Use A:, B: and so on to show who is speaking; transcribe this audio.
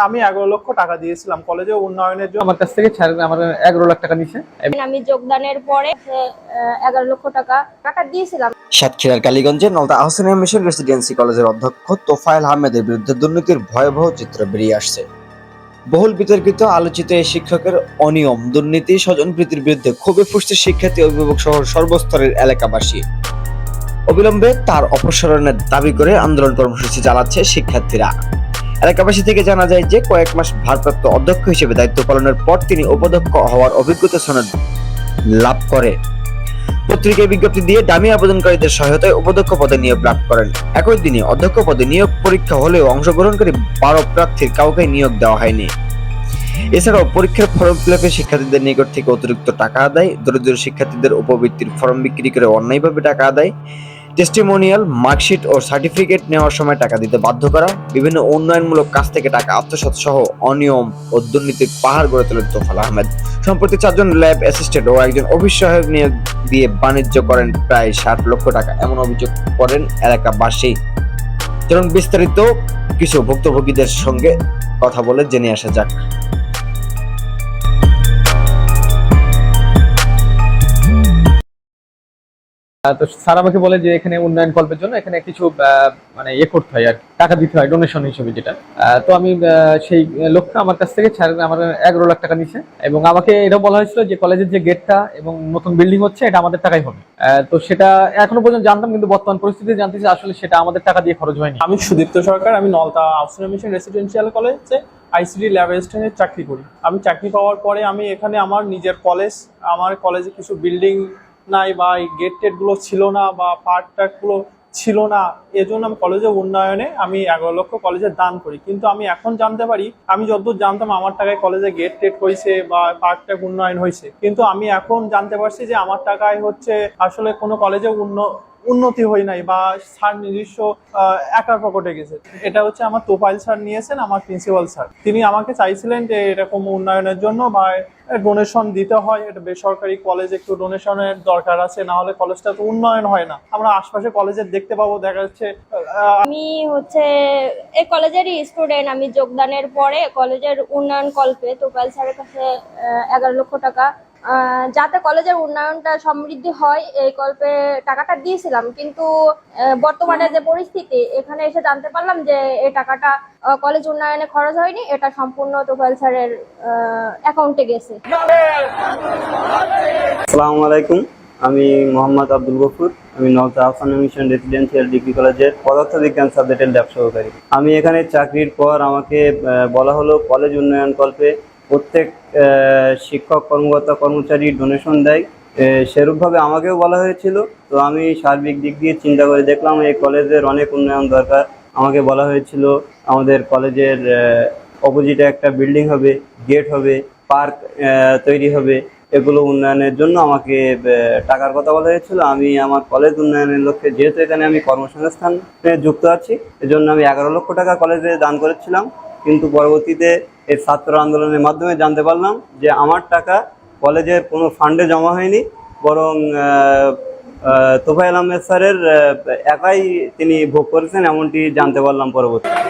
A: আমি 11 লক্ষ টাকা দিয়েছিলাম কলেজে উন্নয়নের জন্য।
B: আমার কাছ থেকে আমার 11 লাখ টাকা নিছে।
C: আমি যোগদানের পরে 11 লক্ষ টাকা দিয়েছিলাম।
D: সাতক্ষীরার কালীগঞ্জে নলতা আহসানিয়া মিশন রেসিডেন্সি কলেজের অধ্যক্ষ তোফায়েল আহমেদের বিরুদ্ধে দুর্নীতির ভয়াবহ চিত্র বেরিয়ে আসছে। বহুল বিতর্কিত আলোচিত এই শিক্ষকের অনিয়ম, দুর্নীতি, স্বজনপ্রীতির বিরুদ্ধে ক্ষোভে ফুঁসছে শিক্ষার্থী, অভিভাবক সহ সর্বস্তরের এলাকাবাসী। অবিলম্বে তার অপসারণের দাবি করে আন্দোলন কর্মসূচি চালাচ্ছে শিক্ষার্থীরা। এলাকাবাসী থেকে জানা যায় যে কয়েক মাস ভারপ্রাপ্ত অধ্যক্ষ হিসেবে দায়িত্ব পালনের পর তিনি উপাধ্যক্ষ হওয়ার অভিজ্ঞতা সনদ লাভ করে পত্রিকায় বিজ্ঞপ্তি দিয়ে ডামি আবেদনকারীদের সহায়তায় উপাধ্যক্ষ পদে নিয়োগ লাভ করেন। একই দিনে অধ্যক্ষ পদে নিয়োগ পরীক্ষা হলেও অংশগ্রহণকারী 12 প্রার্থীর কাউকে নিয়োগ দেওয়া হয়নি। এছাড়াও পরীক্ষার ফর্ম ফিল-আপে শিক্ষার্থীদের নিকট থেকে অতিরিক্ত টাকা আদায়, দরিদ্র শিক্ষার্থীদের উপবৃত্তির ফর্ম বিক্রি করে অন্যায়ভাবে টাকা আদায়, টেস্টিমোনিয়াল, মার্কশিট ও সার্টিফিকেট নেওয়ার সময় টাকা দিতে বাধ্য করা, বিভিন্ন উন্নয়নমূলক কাজ থেকে টাকা আত্মসাৎ সহ অনিয়ম ও দুর্নীতির পাহাড় গড়ে তোলেন তোফায়েল আহমেদ। সম্প্রতি 4 জন ল্যাব অ্যাসিস্ট্যান্ট ও একজন অফিস সহায়ক নিয়োগ দিয়ে বাণিজ্য করেন প্রায় 60 লক্ষ টাকা, এমন অভিযোগ করেন এলাকাবাসী। চলুন বিস্তারিত কিছু ভুক্তভোগীদের সঙ্গে কথা বলে জেনে আসা যাক।
B: তো স্যার আমাকে বলে যে এখানে উন্নয়ন কল্পের জন্য এখানে কিছু মানে করতে হয় আর টাকা দিতে হয় ডোনেশন হিসেবে, যেটা তো আমি সেই লোকটা আমার কাছ থেকে আমার 11 লাখ টাকা নিছে এবং আমাকে এটা বলা হয়েছিল যে কলেজের যে গেটটা এবং নতুন বিল্ডিং হচ্ছে এটা আমাদের টাকাই হবে। তো সেটা এখনো পর্যন্ত জানতাম, কিন্তু বর্তমান পরিস্থিতিতে জানতেছি আসলে সেটা আমাদের টাকা দিয়ে খরচ হয়নি।
A: আমি সুদীপ্ত সরকার, আমি নলতা আহসানিয়া মিশন রেসিডেন্সিয়াল কলেজে আইসিডি ল্যাব অ্যাসিস্ট্যান্টের চাকরি করি। আমি চাকরি পাওয়ার পরে আমি এখানে আমার নিজের আমার কলেজে কিছু বিল্ডিং নাই বা এই গেট টেটগুলো ছিল না বা পার্ক টার্কগুলো ছিল না, এজন্য আমি কলেজের উন্নয়নে আমি 11 লক্ষ কলেজে দান করি। কিন্তু আমি এখন জানতে পারি, আমি যতদূর জানতাম আমার টাকায় কলেজে গেট টেট হয়েছে বা পার্ক টার্ক উন্নয়ন হয়েছে, কিন্তু আমি এখন জানতে পারছি যে আমার টাকায় হচ্ছে আসলে কোনো কলেজে উন্নতি হয় নাই বা স্যার নিজস্ব একার পকেটে গেছে। এটা হচ্ছে আমার তোফায়েল স্যার নিয়েছেন, আমার প্রিন্সিপাল স্যার। তিনি আমাকে চাইছিলেন যে এরকম উন্নয়নের জন্য বা ডোনেশন দিতে হয়, এটা বেসরকারি কলেজ, একটু ডোনেশনের দরকার আছে, না হলে কলেজটা তো উন্নয়ন হয় না। আমরা আশপাশে কলেজের দেখতে পাবো, দেখা যাচ্ছে।
C: আমি হচ্ছে এই কলেজেরই স্টুডেন্ট। আমি যোগদানের পরে কলেজের উন্নয়ন কল্পে তোফায়েল স্যারের কাছে 11 লক্ষ টাকা, যাতে কলেজের উন্নয়নটা সমৃদ্ধি হয়, এই কল্পে টাকাটা দিয়েছিলাম। কিন্তু বর্তমানে যে পরিস্থিতি, এখানে এসে জানতে পারলাম যে এই টাকাটা কলেজ উন্নয়নে খরচ হয়নি, এটা সম্পূর্ণ তোফায়েল স্যারের অ্যাকাউন্টে গেছে।
E: আসসালামু আলাইকুম, আমি মোহাম্মদ আব্দুল গফুর। আমি Nalta Ahsania mission residential degree কলেজের পদার্থবিজ্ঞান সাবজেক্টের ল্যাব সহকারী। আমি এখানে চাকরির পর আমাকে বলা হলো কলেজ উন্নয়ন কল্পে প্রত্যেক শিক্ষক, কর্মকর্তা, কর্মচারী ডোনেশন দেয়, সেরূপভাবে আমাকেও বলা হয়েছিল। তো আমি সার্বিক দিক দিয়ে চিন্তা করে দেখলাম এই কলেজের অনেক উন্নয়ন দরকার। আমাকে বলা হয়েছিল আমাদের কলেজের অপোজিটে একটা বিল্ডিং হবে, গেট হবে, পার্ক তৈরি হবে, এগুলো উন্নয়নের জন্য আমাকে টাকার কথা বলা হয়েছিল। আমি আমার কলেজ উন্নয়নের লক্ষ্যে, যেহেতু এখানে আমি কর্মসংস্থানে যুক্ত আছি, এজন্য আমি 11 লক্ষ টাকা কলেজে দান করেছিলাম। কিন্তু পরবর্তীতে এই ছাত্র আন্দোলনের মাধ্যমে জানতে পারলাম যে আমার টাকা কলেজের কোনো ফান্ডে জমা হয়নি, বরং তোফায়েল আহমেদ স্যারের একাই তিনি ভোগ করেছেন, এমনটি জানতে পারলাম পরবর্তীতে।